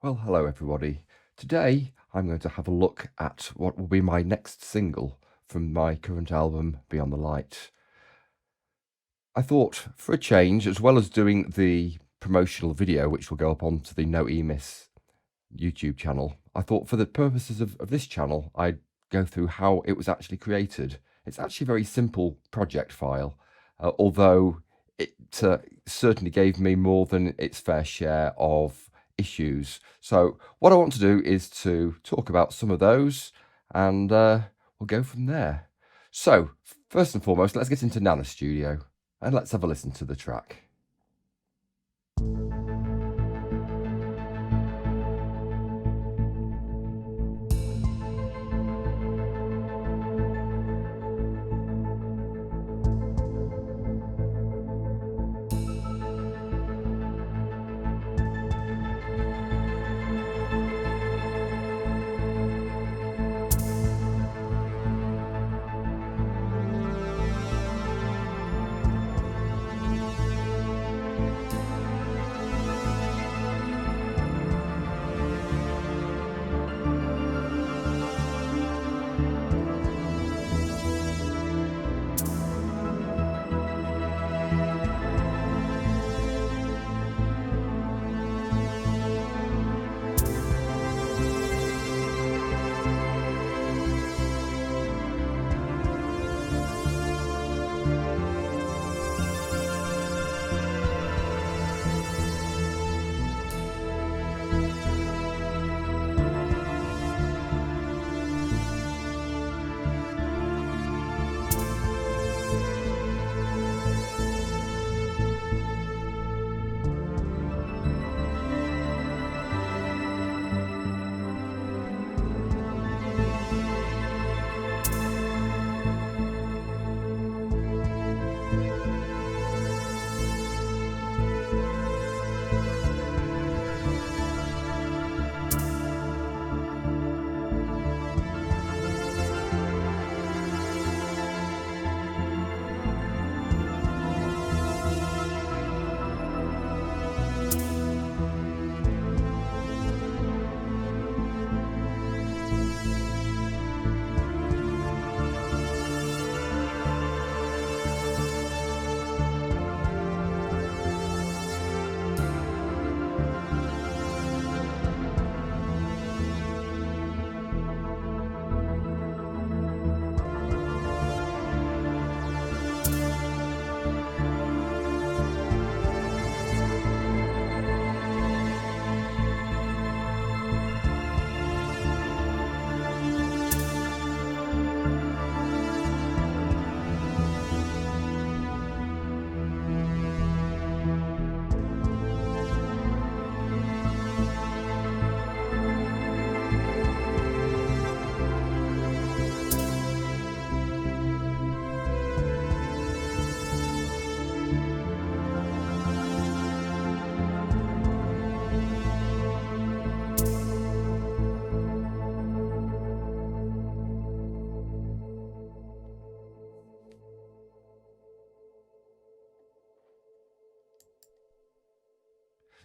Well, hello everybody. Today I'm going to have a look at what will be my next single from my current album, Beyond the Light. I thought, for a change, as well as doing the promotional video, which will go up onto the No Miss YouTube channel, I thought for the purposes of this channel, I'd go through how it was actually created. It's actually a very simple project file, although it certainly gave me more than its fair share of issues. So what I want to do is to talk about some of those, and we'll go from there. So first and foremost, let's get into Nana Studio and let's have a listen to the track.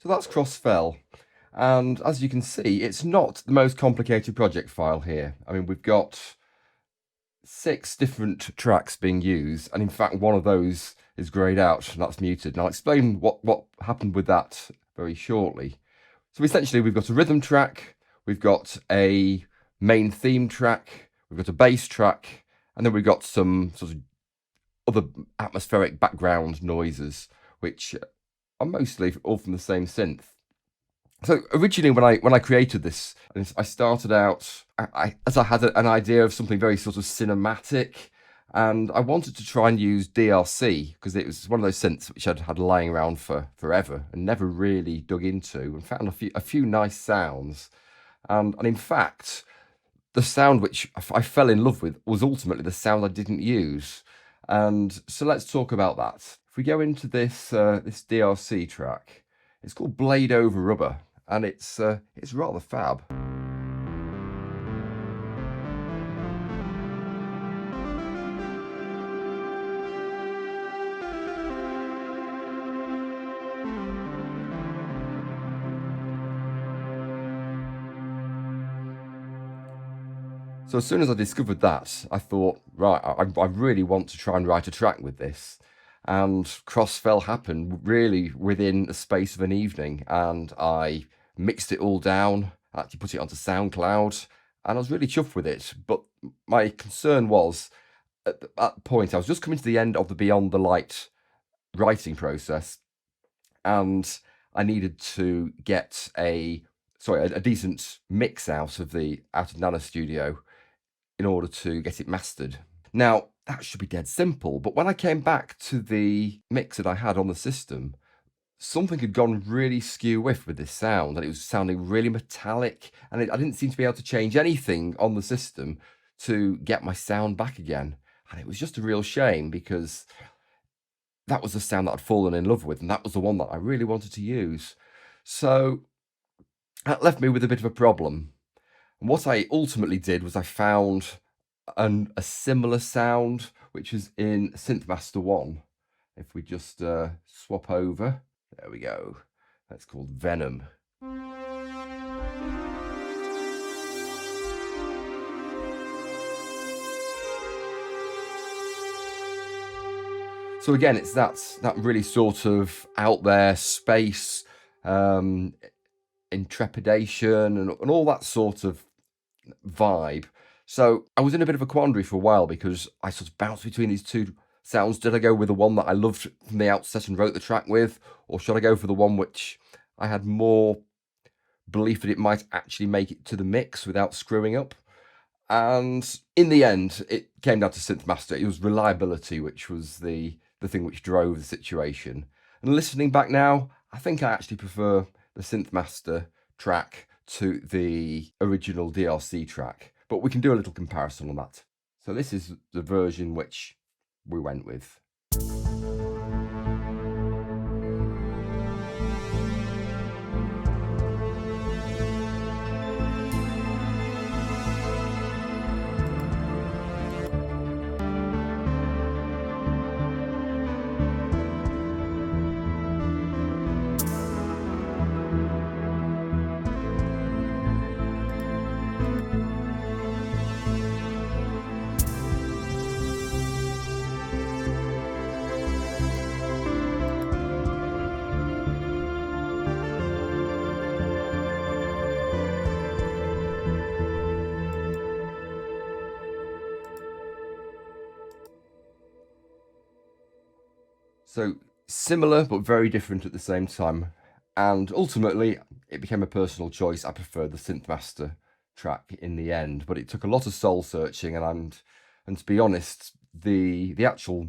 So that's Crossfell. And as you can see, it's not the most complicated project file here. I mean, we've got 6 different tracks being used, and in fact, one of those is grayed out, and that's muted. And I'll explain what happened with that very shortly. So essentially, we've got a rhythm track, we've got a main theme track, we've got a bass track, and then we've got some sort of other atmospheric background noises, which are mostly all from the same synth. So originally, when I created this, I started out as I had an idea of something very sort of cinematic, and I wanted to try and use DRC because it was one of those synths which I'd had lying around for forever and never really dug into, and found a few nice sounds, and in fact, the sound which I fell in love with was ultimately the sound I didn't use. And so let's talk about that. If we go into this this DRC track, it's called Blade Over Rubber, and it's rather fab. So as soon as I discovered that, I thought, right, I really want to try and write a track with this. And Crossfell happened really within the space of an evening, and I mixed it all down, actually put it onto SoundCloud, and I was really chuffed with it. But my concern was, at that point, I was just coming to the end of the Beyond the Light writing process, and I needed to get a decent mix out of Nano Studio in order to get it mastered. Now, that should be dead simple, but when I came back to the mix that I had on the system, something had gone really skew whiff with this sound, and it was sounding really metallic, and I didn't seem to be able to change anything on the system to get my sound back again. And it was just a real shame, because that was the sound that I'd fallen in love with, and that was the one that I really wanted to use. So that left me with a bit of a problem. And what I ultimately did was I found a similar sound, which is in Synth Master 1. If we just swap over, there we go. That's called Venom. So again, it's that really sort of out there space, intrepidation, and all that sort of vibe. So I was in a bit of a quandary for a while, because I sort of bounced between these two sounds. Did I go with the one that I loved from the outset and wrote the track with, or should I go for the one which I had more belief that it might actually make it to the mix without screwing up? And in the end, it came down to Synth Master. It was reliability, which was the thing which drove the situation. And listening back now, I think I actually prefer the Synth Master track to the original DRC track, but we can do a little comparison on that. So this is the version which we went with. So similar but very different at the same time. And ultimately, it became a personal choice. I preferred the Synthmaster track in the end, but it took a lot of soul searching, and to be honest, the actual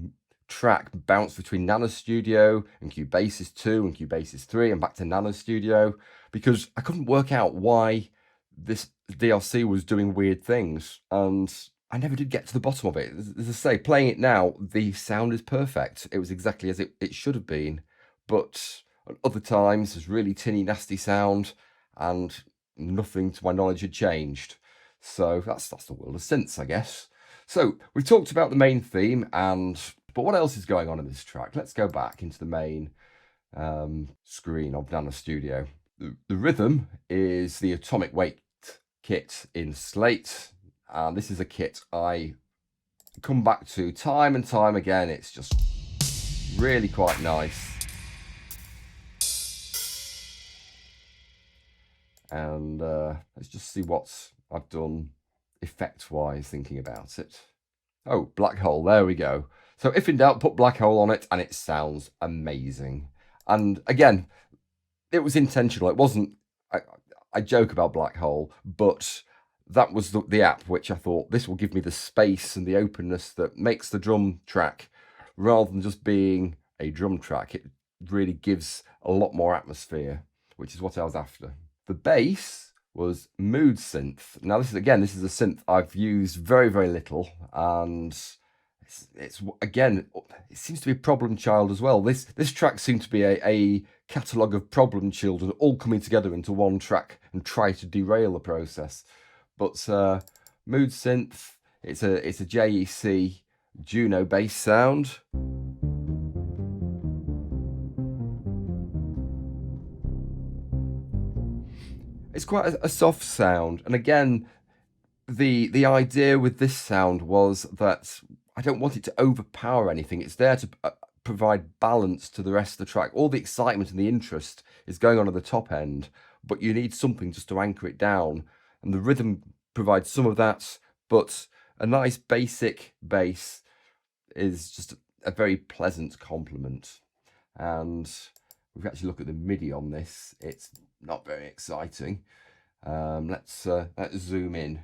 track bounced between Nano Studio and Cubasis 2 and Cubasis 3 and back to Nano Studio, because I couldn't work out why this DLC was doing weird things, and I never did get to the bottom of it. As I say, playing it now, the sound is perfect. It was exactly as it should have been. But at other times, there's really tinny, nasty sound, and nothing to my knowledge had changed. So that's the world of synths, I guess. So we've talked about the main theme, but what else is going on in this track? Let's go back into the main screen of Nano Studio. The rhythm is the Atomic Weight kit in Slate. And this is a kit I come back to time and time again. It's just really quite nice. And let's just see what I've done effect-wise thinking about it. Oh, Black Hole, there we go. So if in doubt, put Black Hole on it, and it sounds amazing. And again, it was intentional. It wasn't, I joke about Black Hole, but that was the app which I thought, this will give me the space and the openness that makes the drum track, rather than just being a drum track. It really gives a lot more atmosphere, which is what I was after. The bass was Mood Synth. Now this is a synth I've used very, very little, and it's again, it seems to be a problem child as well. This track seemed to be a catalogue of problem children all coming together into one track and try to derail the process. But Mood Synth, it's a JEC Juno bass sound. It's quite a soft sound, and again, the idea with this sound was that I don't want it to overpower anything. It's there to provide balance to the rest of the track. All the excitement and the interest is going on at the top end, but you need something just to anchor it down. And the rhythm provides some of that, but a nice basic bass is just a very pleasant complement. And if we actually look at the MIDI on this, it's not very exciting. Let's zoom in.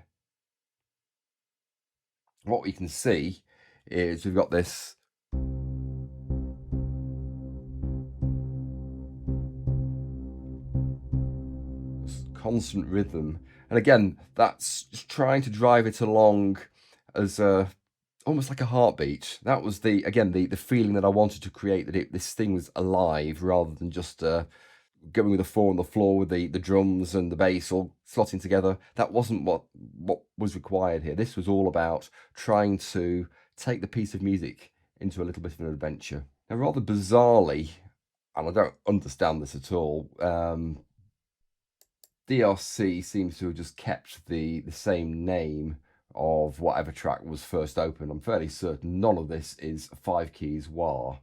What we can see is we've got this constant rhythm, and again, that's just trying to drive it along as a almost like a heartbeat. That was the feeling that I wanted to create, that this thing was alive rather than just going with the 4 on the floor with the drums and the bass all slotting together. That wasn't what was required here. This was all about trying to take the piece of music into a little bit of an adventure. Now, rather bizarrely, and I don't understand this at all, DRC seems to have just kept the same name of whatever track was first opened. I'm fairly certain none of this is 5 keys wah.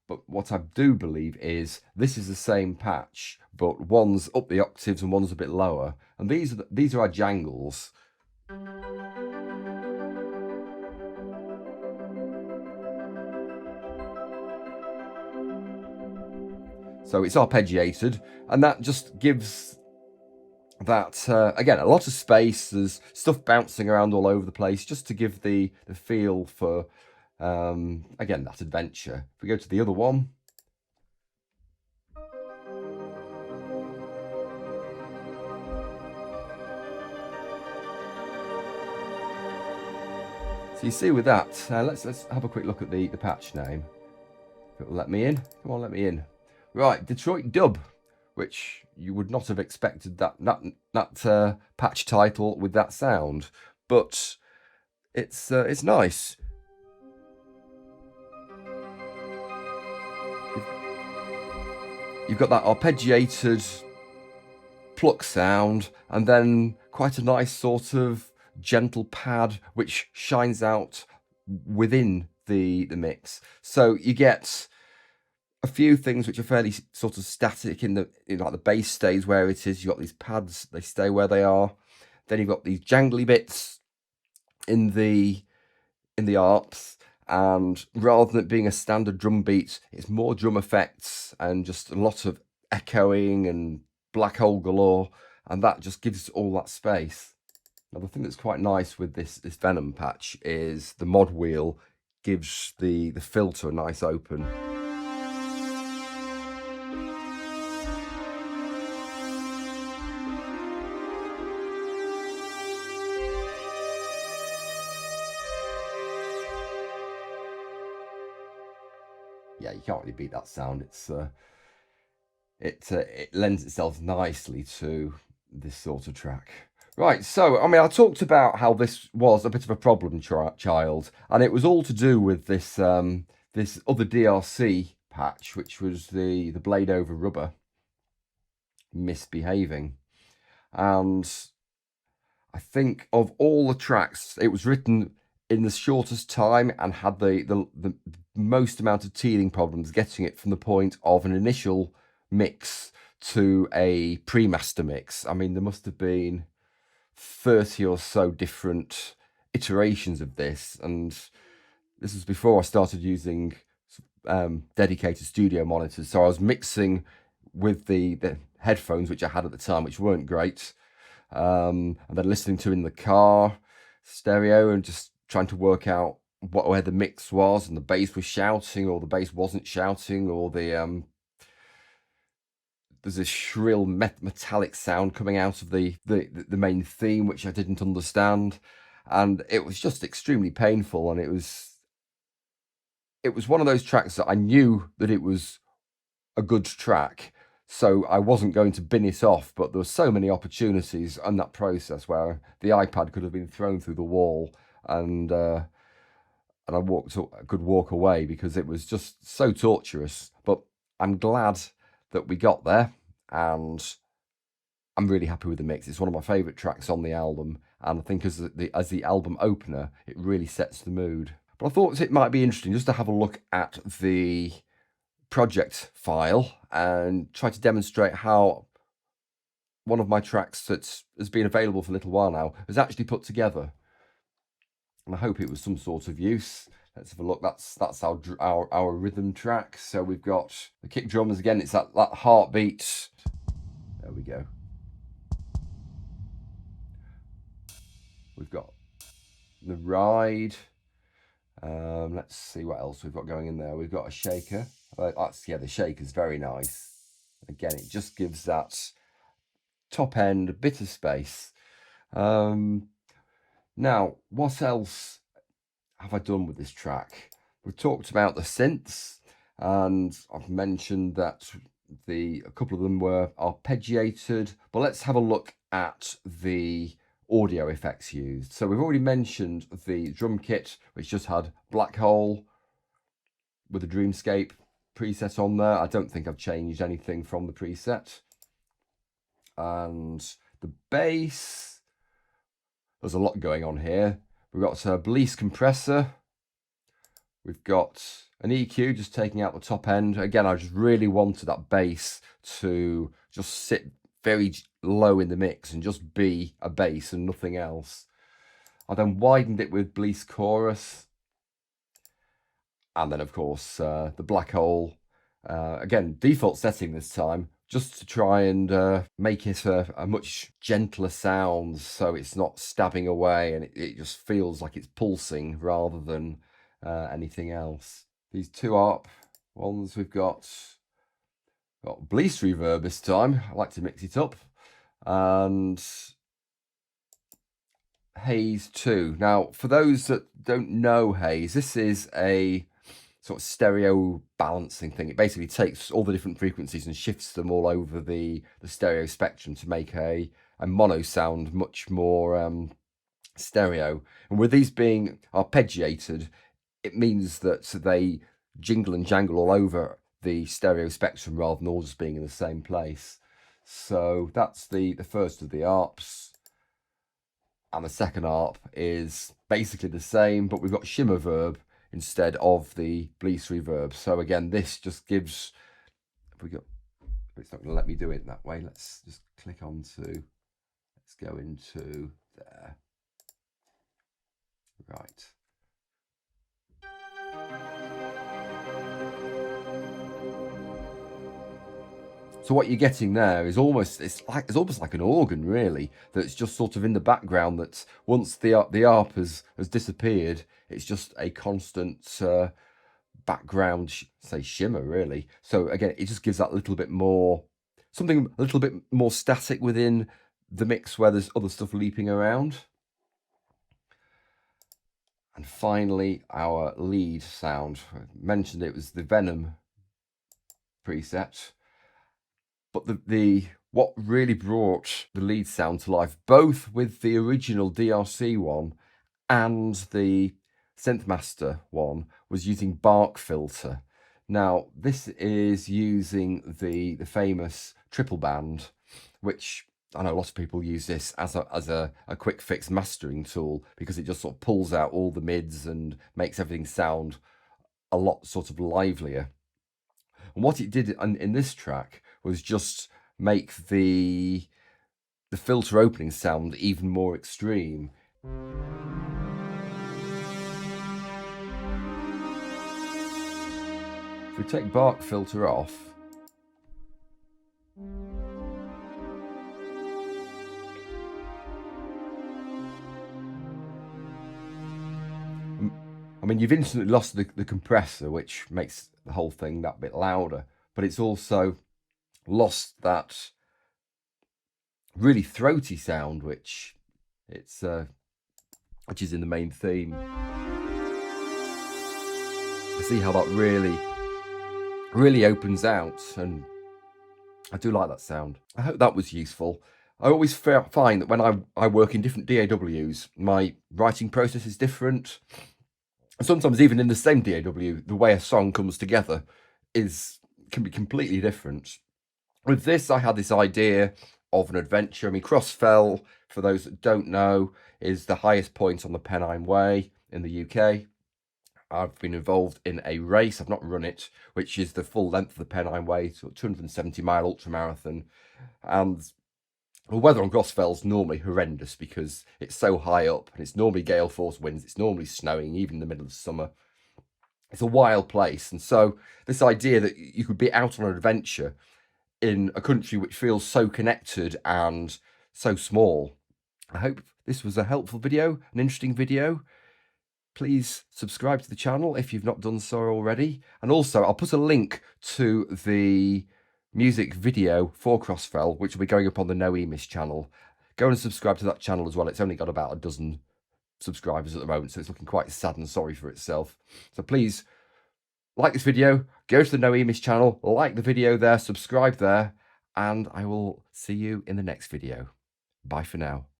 But what I do believe is this is the same patch, but one's up the octaves and one's a bit lower. And these are our jangles. So it's arpeggiated, and that just gives that, again, a lot of space. There's stuff bouncing around all over the place, just to give the feel for, again, that adventure. If we go to the other one. So you see with that, let's have a quick look at the patch name. If it will let me in. Come on, let me in. Right, Detroit Dub, which you would not have expected that patch title with that sound, but it's nice. You've got that arpeggiated pluck sound, and then quite a nice sort of gentle pad which shines out within the mix. So you get a few things which are fairly sort of static in like the bass stays where it is. You've got these pads, they stay where they are. Then you've got these jangly bits in the arps, and rather than it being a standard drum beat, it's more drum effects and just a lot of echoing and black hole galore, and that just gives all that space. Now, the thing that's quite nice with this Venom patch is the mod wheel gives the filter a nice open. Yeah, you can't really beat that sound. It lends itself nicely to this sort of track. Right, so, I mean, I talked about how this was a bit of a problem child, and it was all to do with this this other DRC patch, which was the blade over rubber misbehaving. And I think of all the tracks, it was written in the shortest time and had the most amount of teething problems getting it from the point of an initial mix to a pre-master mix. I mean, there must have been 30 or so different iterations of this, and this was before I started using dedicated studio monitors. So I was mixing with the headphones which I had at the time, which weren't great, and then listening to in the car stereo and just trying to work out where the mix was, and the bass was shouting or the bass wasn't shouting, or there's this shrill metallic sound coming out of the main theme which I didn't understand, and it was just extremely painful. And it was one of those tracks that I knew that it was a good track, so I wasn't going to bin it off, but there were so many opportunities in that process where the iPad could have been thrown through the wall, and I could walk away because it was just so torturous. But I'm glad that we got there, and I'm really happy with the mix. It's one of my favourite tracks on the album, and I think as the album opener, it really sets the mood. But I thought it might be interesting just to have a look at the project file and try to demonstrate how one of my tracks that has been available for a little while now was actually put together. And I hope it was some sort of use. Let's have a look. That's our rhythm track. So we've got the kick drums again. It's that heartbeat. There we go. We've got the ride. Let's see what else we've got going in there. We've got a shaker. The shaker's very nice. Again, it just gives that top end a bit of space. Now, what else have I done with this track? We've talked about the synths, and I've mentioned that a couple of them were arpeggiated, but let's have a look at the audio effects used. So we've already mentioned the drum kit, which just had Black Hole with a Dreamscape preset on there. I don't think I've changed anything from the preset. And the bass, there's a lot going on here. We've got a Bliss compressor. We've got an EQ just taking out the top end. Again, I just really wanted that bass to just sit very low in the mix and just be a bass and nothing else. I then widened it with Bliss chorus. And then, of course, the Black Hole. Again, default setting this time, just to try and make it a much gentler sound, so it's not stabbing away and it just feels like it's pulsing rather than anything else. These two ARP ones, we've got Bliss reverb this time. I like to mix it up. And Haze 2. Now, for those that don't know Haze, this is a sort of stereo balancing thing. It basically takes all the different frequencies and shifts them all over the stereo spectrum to make a mono sound much more stereo. And with these being arpeggiated, it means that they jingle and jangle all over the stereo spectrum rather than all just being in the same place. So that's the first of the ARPs. And the second ARP is basically the same, but we've got shimmer verb instead of the Bliss reverb. So again, this just gives, it's not going to let me do it that way. Let's just click onto, let's go into there. Right. So what you're getting there is almost like an organ, really, that's just sort of in the background. That once the ARP has disappeared, it's just a constant background, say, shimmer, really. So again, it just gives that little bit more, something a little bit more static within the mix where there's other stuff leaping around. And finally, our lead sound. I mentioned it was the Venom preset. But what really brought the lead sound to life, both with the original DRC one and the Synthmaster one, was using Bark filter. Now, this is using the famous triple band, which I know a lot of people use this as a quick fix mastering tool, because it just sort of pulls out all the mids and makes everything sound a lot sort of livelier. And what it did in this track was just make the filter opening sound even more extreme. If we take Bark filter off, I mean, you've instantly lost the compressor, which makes the whole thing that bit louder, but it's also lost that really throaty sound, which is in the main theme. I see how that really opens out, and I do like that sound. I hope that was useful. I always find that when I work in different DAWs, my writing process is different. Sometimes even in the same DAW, the way a song comes together can be completely different. With this, I had this idea of an adventure. I mean, Crossfell, for those that don't know, is the highest point on the Pennine Way in the UK. I've been involved in a race, I've not run it, which is the full length of the Pennine Way, so 270-mile ultramarathon. And the weather on Crossfell's normally horrendous because it's so high up and it's normally gale force winds, it's normally snowing, even in the middle of the summer. It's a wild place. And so this idea that you could be out on an adventure in a country which feels so connected and so small. I hope this was a helpful video, an interesting video. Please subscribe to the channel if you've not done so already. And also, I'll put a link to the music video for Crossfell, which will be going up on the No Emis channel. Go and subscribe to that channel as well. It's only got about a dozen subscribers at the moment, so it's looking quite sad and sorry for itself. So please like this video, go to the No Emis channel, like the video there, subscribe there, and I will see you in the next video. Bye for now.